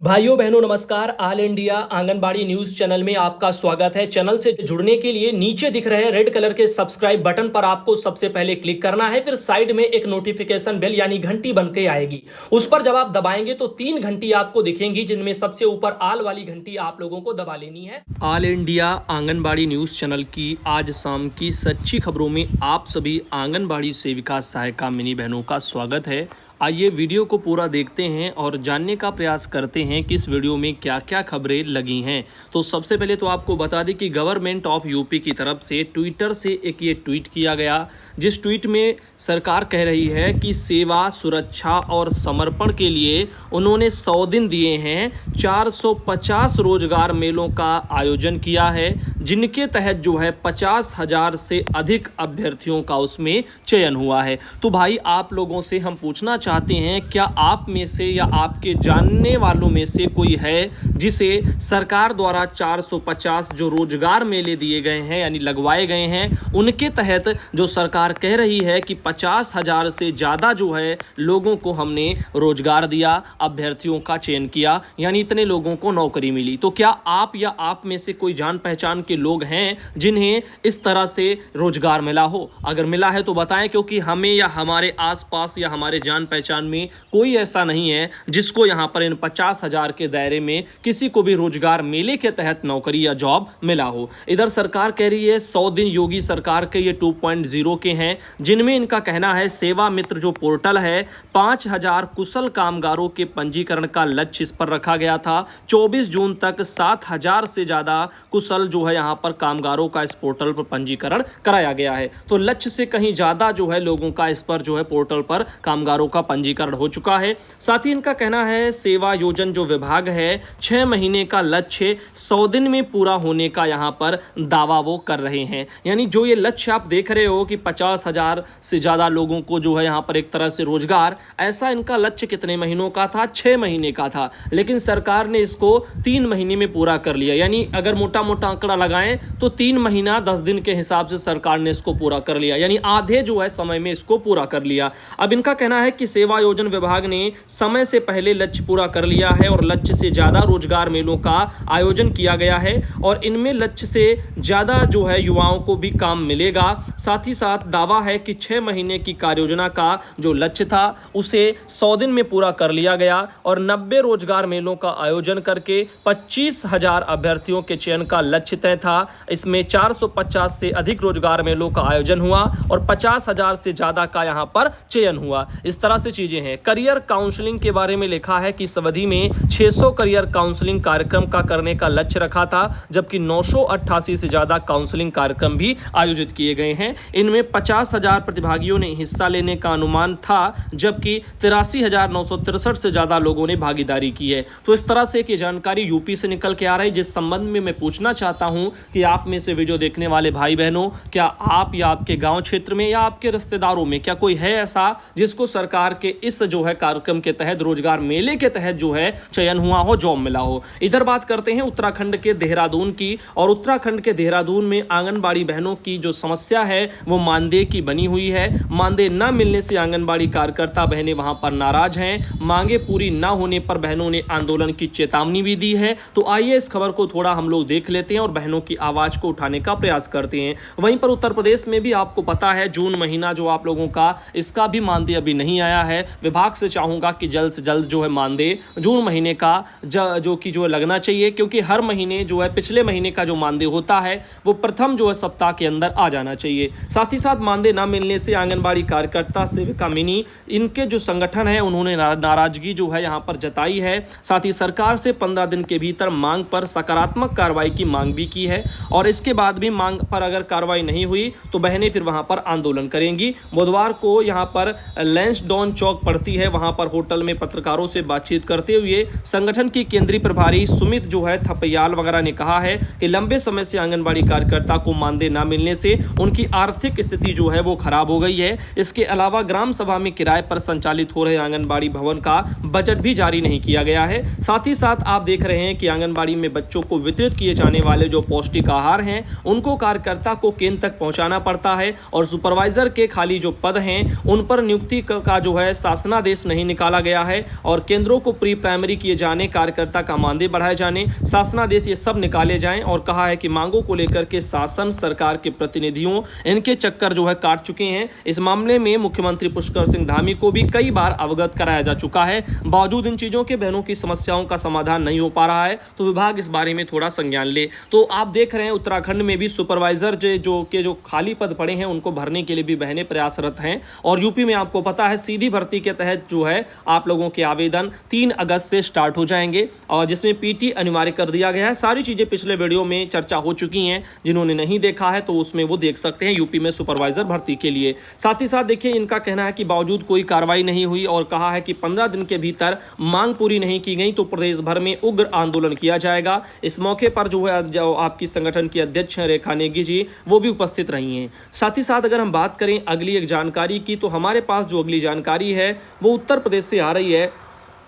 भाइयों बहनों नमस्कार। All India anganwadi news channel में आपका स्वागत है। चैनल से जुड़ने के लिए नीचे दिख रहे रेड कलर के सब्सक्राइब बटन पर आपको सबसे पहले क्लिक करना है। फिर साइड में एक नोटिफिकेशन बेल यानी घंटी बन के आएगी, उस पर जब आप दबाएंगे तो 3 घंटी आपको दिखेंगी, जिनमें सबसे ऊपर आल वाली घंटी आप लोगों को दबा लेनी है। All India anganwadi news channel की आज शाम की सच्ची खबरों में आप सभी आंगनबाड़ी सेविका सहायिका मिनी बहनों का स्वागत है। आइए वीडियो को पूरा देखते हैं और जानने का प्रयास करते हैं कि इस वीडियो में क्या क्या खबरें लगी हैं। तो सबसे पहले तो आपको बता दें कि गवर्नमेंट ऑफ यूपी की तरफ से ट्विटर से एक ये ट्वीट किया गया, जिस ट्वीट में सरकार कह रही है कि सेवा, सुरक्षा और समर्पण के लिए उन्होंने 100 दिन दिए हैं। 450 रोजगार मेलों का आयोजन किया है, जिनके तहत जो है 50,000 से अधिक अभ्यर्थियों का उसमें चयन हुआ है। तो भाई आप लोगों से हम पूछना चाहते हैं, क्या आप में से या आपके जानने वालों में से कोई है जिसे सरकार द्वारा 450 जो रोजगार मेले दिए गए हैं यानी लगवाए गए हैं, उनके तहत जो सरकार कह रही है कि 50,000 से ज़्यादा जो है लोगों को हमने रोजगार दिया, अभ्यर्थियों का चयन किया, यानी इतने लोगों को नौकरी मिली। तो क्या आप या आप में से कोई जान पहचान के लोग हैं जिन्हें इस तरह से रोजगार मिला हो? अगर मिला है तो बताएं, क्योंकि हमें या हमारे आसपास या हमारे जान पहचान में कोई ऐसा नहीं है जिसको यहां पर इन 50,000 के दायरे में किसी को भी रोजगार मेले के तहत नौकरी या जॉब मिला हो। इधर सरकार कह रही है 100 दिन योगी सरकार के ये 2.0 के हैं, जिनमें इनका कहना है सेवा मित्र जो पोर्टल है 5,000 कुशल कामगारों के पंजीकरण का लक्ष्य इस पर रखा गया था। 24 जून तक 7,000 से ज्यादा कुशल जो है यहाँ पर कामगारों का इस पोर्टल पर पंजीकरण कराया गया है। तो लक्ष्य से कहीं ज्यादा जो है लोगों का इस पर जो है पोर्टल पर कामगारों का पंजीकरण हो चुका है। साथ ही इनका कहना है सेवा योजन जो विभाग है 6 महीने का लक्ष्य 100 दिन में पूरा होने का यहाँ पर दावा वो कर रहे हैं। यानी जो ये लक्ष्य आप देख रहे हो कि 50,000 से ज्यादा लोगों को जो है यहाँ पर एक तरह से रोजगार, ऐसा इनका लक्ष्य कितने महीनों का था? 6 महीने का था, लेकिन सरकार ने इसको 3 महीने में पूरा कर लिया। यानी अगर मोटा मोटा आंकड़ा लगाएं तो 3 महीना 10 दिन के हिसाब से सरकार ने इसको पूरा कर लिया, यानी आधे जो है समय में इसको पूरा कर लिया। अब इनका कहना है कि सेवा योजन विभाग ने समय से पहले लक्ष्य पूरा कर लिया है और लक्ष्य से ज्यादा रोजगार मेलों का आयोजन किया गया है और इनमें लक्ष्य से ज्यादा जो है युवाओं को भी काम मिलेगा। साथ ही साथ दावा है कि 6 महीने की कार्ययोजना का जो लक्ष्य था उसे 100 दिन में पूरा कर लिया गया और 90 रोजगार मेलों का आयोजन करके 25,000 अभ्यर्थियों के चयन का लक्ष्य तय था। इसमें 450 से अधिक रोजगार मेलों का आयोजन हुआ और 50,000 से ज्यादा का यहाँ पर चयन हुआ। इस तरह से चीजें हैं। करियर काउंसलिंग के बारे में लिखा है कि इस अवधि में 600 करियर काउंसलिंग कार्यक्रम का करने का लक्ष्य रखा था, जबकि 988 से ज्यादा काउंसलिंग कार्यक्रम भी आयोजित किए गए हैं। इनमें 50,000 प्रतिभागियों ने हिस्सा लेने का अनुमान था, जबकि 83,963 से ज्यादा लोगों ने भागीदारी की है। तो इस तरह से एक जानकारी यूपी से निकल के आ रही है, जिस संबंध में मैं पूछना चाहता हूं कि आप में से वीडियो देखने वाले भाई बहनों, क्या आप या आपके गांव क्षेत्र में या आपके रिश्तेदारों में क्या कोई है ऐसा जिसको सरकार के इस जो है कार्यक्रम के तहत, रोजगार मेले के तहत जो है चयन हुआ हो, जॉब मिला हो? इधर बात करते हैं उत्तराखंड के देहरादून की, और उत्तराखंड के देहरादून में आंगनबाड़ी बहनों की जो समस्या है वो मानदेय की बनी हुई है। मानदेय न मिलने से आंगनबाड़ी कार्यकर्ता बहनें वहां पर नाराज हैं। मांगे पूरी न होने पर बहनों ने आंदोलन की चेतावनी भी दी है। तो आइए इस खबर को थोड़ा हम लोग देख लेते हैं और बहनों की आवाज को उठाने का प्रयास करते हैं। वहीं पर उत्तर प्रदेश में भी आपको पता है जून महीना जो आप लोगों का, इसका भी मानदेय अभी नहीं आया है। विभाग से चाहूंगा कि जल्द से जल्द जो है मानदेय जून महीने का जो कि जो लगना चाहिए, क्योंकि हर महीने जो है पिछले महीने का जो मानदेय होता है वो प्रथम जो है सप्ताह के अंदर आ जाना चाहिए। साथ ही साथ मानदेय न मिलने से आंगनबाड़ी कार्यकर्ता सेविका मिनी, इनके जो संगठन है उन्होंने नाराजगी जो है यहाँ पर जताई है। साथ ही सरकार से 15 दिन के भीतर मांग पर सकारात्मक कार्रवाई की मांग भी की है और इसके बाद भी मांग पर अगर कार्रवाई नहीं हुई तो बहनें फिर वहां पर आंदोलन करेंगी। बुधवार को यहाँ पर लैंसडॉन चौक पड़ती है, वहां पर होटल में पत्रकारों से बातचीत करते हुए संगठन की केंद्रीय प्रभारी सुमित जो है थपयाल वगैरह ने कहा है कि लंबे समय से आंगनबाड़ी कार्यकर्ता को मानदेय न मिलने से उनकी आर्थिक स्थिति जो है वो खराब हो गई है। इसके अलावा ग्राम सभा में किराए पर संचालित हो रहे आंगनबाड़ी भवन का बजट भी जारी नहीं किया गया है। साथ ही साथ आप देख रहे हैं कि आंगनबाड़ी में बच्चों को वितरित किए जाने वाले जो पौष्टिक आहार हैं उनको कार्यकर्ता को केंद्र तक पहुंचाना पड़ता है और सुपरवाइजर के खाली जो पद हैं उन पर नियुक्ति का जो है शासनादेश नहीं निकाला गया है और केंद्रों को प्री प्राइमरी किए जाने, कार्यकर्ता का मानदेय बढ़ाए जाने, शासनादेश ये सब निकाले जाएं और कहा है कि मांगों को लेकर के शासन सरकार के प्रतिनिधियों इनके चक्कर जो है काट चुके हैं। इस मामले में मुख्यमंत्री पुष्कर सिंह धामी को भी कई बार अवगत कराया जा चुका है, बावजूद इन चीजों के बहनों की समस्याओं का समाधान नहीं हो पा रहा है, तो विभाग इस बारे में थोड़ा संज्ञान ले। तो आप देख रहे हैं उत्तराखंड में भी सुपरवाइजर जो खाली पद पड़े हैं उनको भरने के लिए भी बहनें प्रयासरत हैं और यूपी में आपको पता है सीधी भर्ती के तहत जो है आप लोगों के आवेदन 3 अगस्त से स्टार्ट हो जाएंगे और जिसमें पीटी अनिवार्य कर दिया गया है। सारी चीजें पिछले वीडियो में चर्चा हो चुकी हैं, जिन्होंने नहीं देखा है तो उसमें वो देख सकते हैं यूपी में सुपरवाइजर भर्ती के लिए। साथ ही साथ देखिए इनका कहना है कि बावजूद कोई कार्रवाई नहीं हुई और कहा है कि 15 दिन के भीतर मांग पूरी नहीं की गई तो प्रदेश भर में उग्र आंदोलन किया जाएगा। इस मौके पर जो है जो आपकी संगठन की अध्यक्ष हैं रेखा नेगी जी वो भी उपस्थित रही हैं। साथ ही साथ अगर हम बात करें अगली एक जानकारी की तो हमारे पास जो अगली जानकारी है वो उत्तर प्रदेश से आ रही है।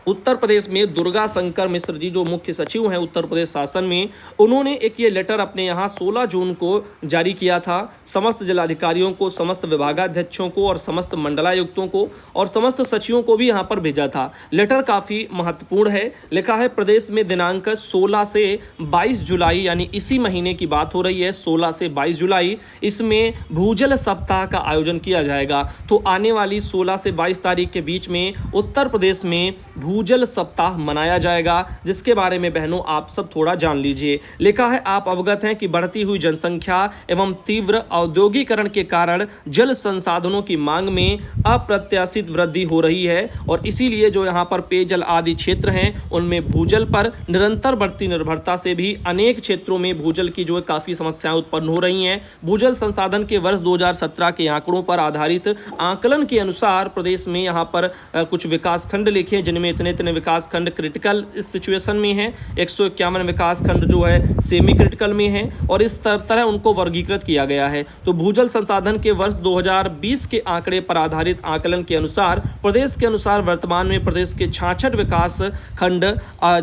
उत्तर प्रदेश में दुर्गा शंकर मिश्र जी जो मुख्य सचिव हैं उत्तर प्रदेश शासन में, उन्होंने एक ये लेटर अपने यहाँ 16 जून को जारी किया था समस्त जिलाधिकारियों को, समस्त विभागाध्यक्षों को और समस्त मंडलायुक्तों को और समस्त सचिवों को भी यहाँ पर भेजा था। लेटर काफ़ी महत्वपूर्ण है। लिखा है प्रदेश में दिनांक 16 से 22 जुलाई यानी इसी महीने की बात हो रही है, 16 से 22 जुलाई इसमें भूजल सप्ताह का आयोजन किया जाएगा। तो आने वाली 16 से 22 तारीख के बीच में उत्तर प्रदेश में भूजल सप्ताह मनाया जाएगा, जिसके बारे में बहनों आप सब थोड़ा जान लीजिए। लिखा है आप अवगत हैं कि बढ़ती हुई जनसंख्या एवं तीव्र औद्योगिकरण के कारण जल संसाधनों की मांग में अप्रत्याशित वृद्धि हो रही है और इसीलिए जो यहाँ पर पेयजल आदि क्षेत्र हैं उनमें भूजल पर निरंतर बढ़ती निर्भरता से भी अनेक क्षेत्रों में भूजल की जो है काफ़ी समस्याएं उत्पन्न हो रही हैं। भूजल संसाधन के वर्ष 2017 के आंकड़ों पर आधारित आकलन के अनुसार प्रदेश में यहाँ पर कुछ विकास खंड लिखे जिनमें इतने विकास खंड क्रिटिकल सिचुएशन में हैं, 151 विकास खंड जो है सेमी क्रिटिकल में हैं और इस तरह उनको वर्गीकृत किया गया है। तो भूजल संसाधन के वर्ष 2020 के आंकड़े पर आधारित आकलन के अनुसार प्रदेश के अनुसार वर्तमान में प्रदेश के 66 विकास खंड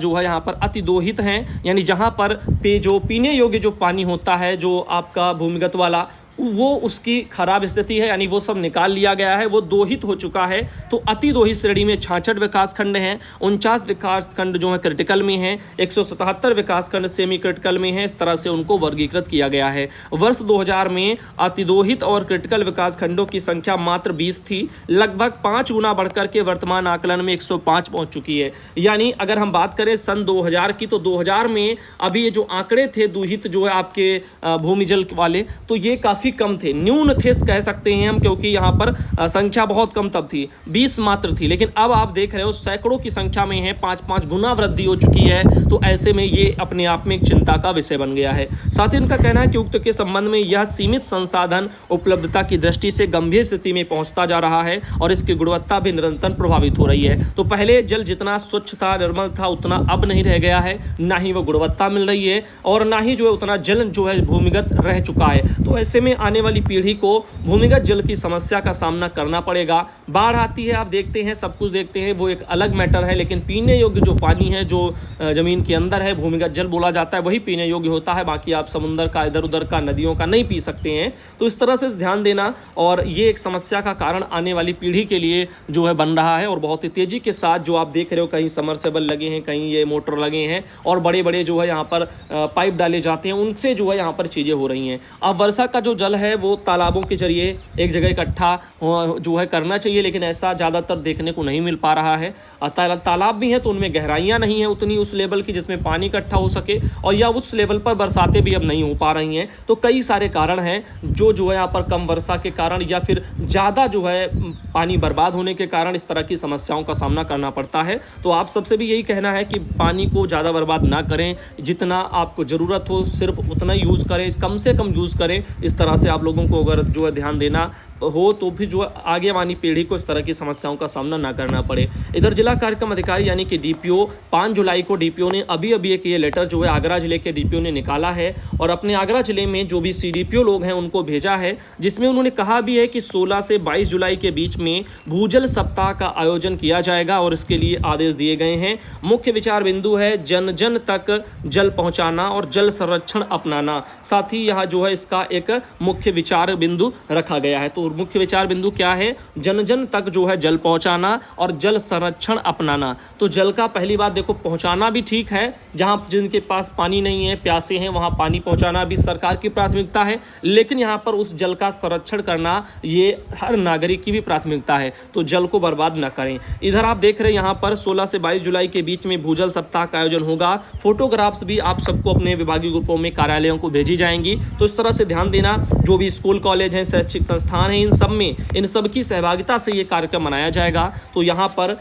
जो है यहाँ पर अतिदोहित हैं, यानी जहाँ पर जो पीने योग्य जो पानी होता है जो आपका भूमिगत वाला वो उसकी खराब स्थिति है, यानी वो सब निकाल लिया गया है, वो दोहित हो चुका है। तो अति दोहित श्रेणी में 66 विकास खंड हैं, 49 विकास खंड जो है क्रिटिकल में हैं, 177 विकास खंड सेमी क्रिटिकल में हैं। इस तरह से उनको वर्गीकृत किया गया है। वर्ष 2000 में अतिदोहित और क्रिटिकल विकास खंडों की संख्या मात्र 20 थी, लगभग 5 गुना बढ़कर के वर्तमान आकलन में 105 पहुंच चुकी है। यानी अगर हम बात करें सन 2000 की तो 2000 में अभी ये जो आंकड़े थे दूहित जो है आपके भूमिजल वाले, तो ये काफ़ी कम थे, न्यून थे कह सकते हैं हम, क्योंकि यहाँ पर संख्या बहुत कम तब थी, 20 मात्र थी। लेकिन अब आप देख रहे हो सैकड़ों की संख्या में है, 5-5 गुना वृद्धि हो चुकी है। तो ऐसे में ये अपने आप में एक चिंता का विषय बन गया है। साथ ही इनका कहना है कि उक्त के संबंध में यह सीमित संसाधन उपलब्धता की दृष्टि से गंभीर स्थिति में पहुंचता जा रहा है और इसकी गुणवत्ता भी निरंतर प्रभावित हो रही है। तो पहले जल जितना स्वच्छ था, निर्मल था, उतना अब नहीं रह गया है, ना ही वो गुणवत्ता मिल रही है और ना ही जो है उतना जल जो है भूमिगत रह चुका है। तो ऐसे में आने वाली पीढ़ी को भूमिगत जल की समस्या का सामना करना पड़ेगा। बाढ़ आती है, आप देखते हैं, सब कुछ देखते हैं, वो एक अलग मैटर है, लेकिन पीने योग्य जो पानी है जो ज़मीन के अंदर है, भूमिगत जल बोला जाता है, वही पीने योग्य होता है। बाकी आप समुद्र का, इधर उधर का, नदियों का नहीं पी सकते हैं। तो इस तरह से ध्यान देना, और ये एक समस्या का कारण आने वाली पीढ़ी के लिए जो है बन रहा है और बहुत ही तेज़ी के साथ जो आप देख रहे हो, कहीं समरसेबल लगे हैं, कहीं ये मोटर लगे हैं और बड़े बड़े जो है यहाँ पर पाइप डाले जाते हैं, उनसे जो है यहाँ पर चीज़ें हो रही हैं। अब वर्षा का जो जल है वो तालाबों के जरिए एक जगह इकट्ठा जो है करना चाहिए, लेकिन ऐसा ज़्यादातर देखने को नहीं मिल पा रहा है। तालाब भी हैं तो उनमें गहराइयाँ नहीं है उतनी उस लेवल की जिसमें पानी इकट्ठा हो सके, और या उस लेवल पर बरसातें भी अब नहीं हो पा रही हैं। तो कई सारे कारण हैं जो है यहाँ पर कम वर्षा के कारण या फिर ज़्यादा जो है पानी बर्बाद होने के कारण इस तरह की समस्याओं का सामना करना पड़ता है। तो आप सबसे भी यही कहना है कि पानी को ज़्यादा बर्बाद ना करें, जितना आपको ज़रूरत हो सिर्फ उतना यूज़ करें, कम से कम यूज़ करें। इस तरह से आप लोगों को अगर जो है ध्यान देना हो तो भी जो आगे वाली पीढ़ी को इस तरह की समस्याओं का सामना ना करना पड़े। इधर जिला कार्यक्रम अधिकारी यानी कि डीपीओ 5 जुलाई को डीपीओ ने अभी एक ये लेटर जो है आगरा जिले के डीपीओ ने निकाला है और अपने आगरा जिले में जो भी सीडीपीओ लोग हैं उनको भेजा है, जिसमें उन्होंने कहा भी है कि 16 से 22 जुलाई के बीच में भूजल सप्ताह का आयोजन किया जाएगा और इसके लिए आदेश दिए गए हैं। मुख्य विचार बिंदु है जन जन तक जल पहुंचाना और जल संरक्षण अपनाना। साथ ही यहाँ जो है इसका एक मुख्य विचार बिंदु रखा गया है। तो मुख्य विचार बिंदु क्या है? जन जन तक जो है जल पहुंचाना और जल संरक्षण अपनाना। तो जल का पहली बात देखो पहुंचाना भी ठीक है, जहां जिनके पास पानी नहीं है, प्यासे हैं, वहां पानी पहुंचाना भी सरकार की प्राथमिकता है, लेकिन यहां पर उस जल का संरक्षण करना ये हर नागरिक की भी प्राथमिकता है। तो जल को बर्बाद न करें। इधर आप देख रहे हैं यहाँ पर 16 से 22 जुलाई के बीच में भूजल सप्ताह का आयोजन होगा। फोटोग्राफ्स भी आप सबको अपने विभागीय ग्रुपों में कार्यालयों को भेजी जाएंगी। तो इस तरह से ध्यान देना, जो भी स्कूल कॉलेज हैं, शैक्षिक संस्थान हैं, इन सब की सहभागिता से ये कार्यक्रम मनाया जाएगा। तो यहाँ पर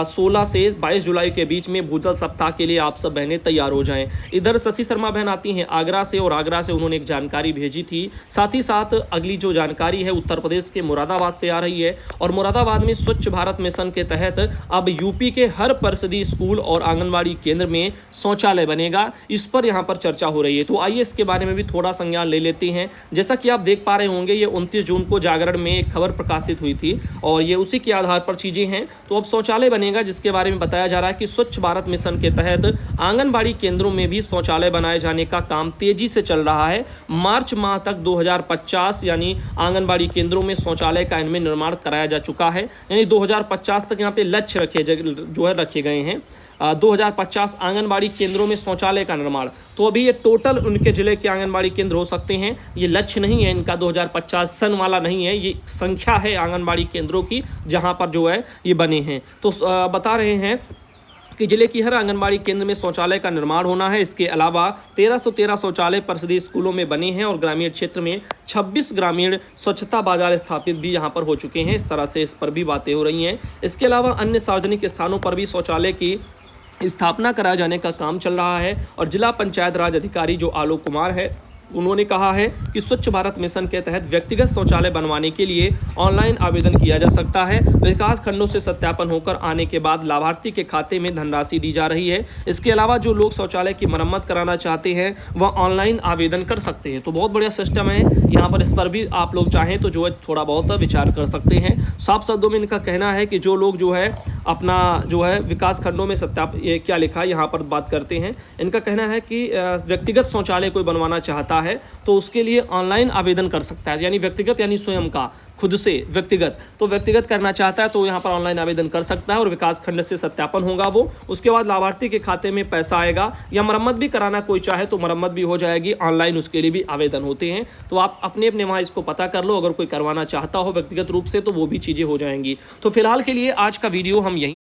16 से 22 जुलाई के बीच में भूजल सप्ताह के लिए आप सब बहनें तैयार हो जाएं। इधर शशि शर्मा बहन आती हैं आगरा से और आगरा से उन्होंने एक जानकारी भेजी थी। साथ ही साथ अगली जो जानकारी है उत्तर प्रदेश के मुरादाबाद से आ रही है और मुरादाबाद में स्वच्छ भारत मिशन के तहत अब यूपी के हर परिषदीय स्कूल और आंगनबाड़ी केंद्र में शौचालय बनेगा। इस पर यहाँ पर चर्चा हो रही है। तो आइए इसके बारे में भी थोड़ा संज्ञान ले लेते हैं। जैसा कि आप देख पा रहे होंगे ये 29 जून को जागरण में एक खबर प्रकाशित हुई थी और ये उसी के आधार पर चीजें हैं। तो अब शौचालय बनेगा, जिसके बारे में बताया जा रहा है कि स्वच्छ भारत मिशन के तहत आंगनबाड़ी केंद्रों में भी शौचालय बनाए जाने का काम तेजी से चल रहा है। मार्च माह तक 2050 यानी आंगनबाड़ी केंद्रों में शौचालय का इनमें निर्माण कराया जा चुका है। यानी 2050 तक यहाँ पे लक्ष्य रखे गए हैं। 2050 आंगनबाड़ी केंद्रों में शौचालय का निर्माण। तो अभी ये टोटल उनके जिले के आंगनबाड़ी केंद्र हो सकते हैं। ये लक्ष्य नहीं है इनका 2050 सन वाला नहीं है, ये संख्या है आंगनबाड़ी केंद्रों की जहां पर जो है ये बने हैं। तो बता रहे हैं कि जिले की हर आंगनबाड़ी केंद्र में शौचालय का निर्माण होना है। इसके अलावा 1313 शौचालय परिषदीय स्कूलों में बने हैं और ग्रामीण क्षेत्र में 26 ग्रामीण स्वच्छता बाजार स्थापित भी यहां पर हो चुके हैं। इस तरह से इस पर भी बातें हो रही हैं। इसके अलावा अन्य सार्वजनिक स्थानों पर भी शौचालय की स्थापना कराए जाने का काम चल रहा है और जिला पंचायत राज अधिकारी जो आलोक कुमार है उन्होंने कहा है कि स्वच्छ भारत मिशन के तहत व्यक्तिगत शौचालय बनवाने के लिए ऑनलाइन आवेदन किया जा सकता है। विकास खंडों से सत्यापन होकर आने के बाद लाभार्थी के खाते में धनराशि दी जा रही है। इसके अलावा जो लोग शौचालय की मरम्मत कराना चाहते हैं वह ऑनलाइन आवेदन कर सकते हैं। तो बहुत बढ़िया सिस्टम है यहाँ पर। इस पर भी आप लोग चाहें तो जो है थोड़ा बहुत विचार कर सकते हैं। साफ शब्दों में इनका कहना है कि जो लोग जो है अपना जो है विकास खंडों में ये क्या लिखा है यहाँ पर बात करते हैं। इनका कहना है कि व्यक्तिगत शौचालय कोई बनवाना चाहता है तो उसके लिए ऑनलाइन आवेदन कर सकता है। यानी व्यक्तिगत यानी स्वयं का खुद से व्यक्तिगत, तो व्यक्तिगत करना चाहता है तो यहाँ पर ऑनलाइन आवेदन कर सकता है और विकास खंड से सत्यापन होगा वो। उसके बाद लाभार्थी के खाते में पैसा आएगा। या मरम्मत भी कराना कोई चाहे तो मरम्मत भी हो जाएगी, ऑनलाइन उसके लिए भी आवेदन होते हैं। तो आप अपने अपने वहाँ इसको पता कर लो। अगर कोई करवाना चाहता हो व्यक्तिगत रूप से तो वो भी चीज़ें हो जाएंगी। तो फिलहाल के लिए आज का वीडियो हम यहीं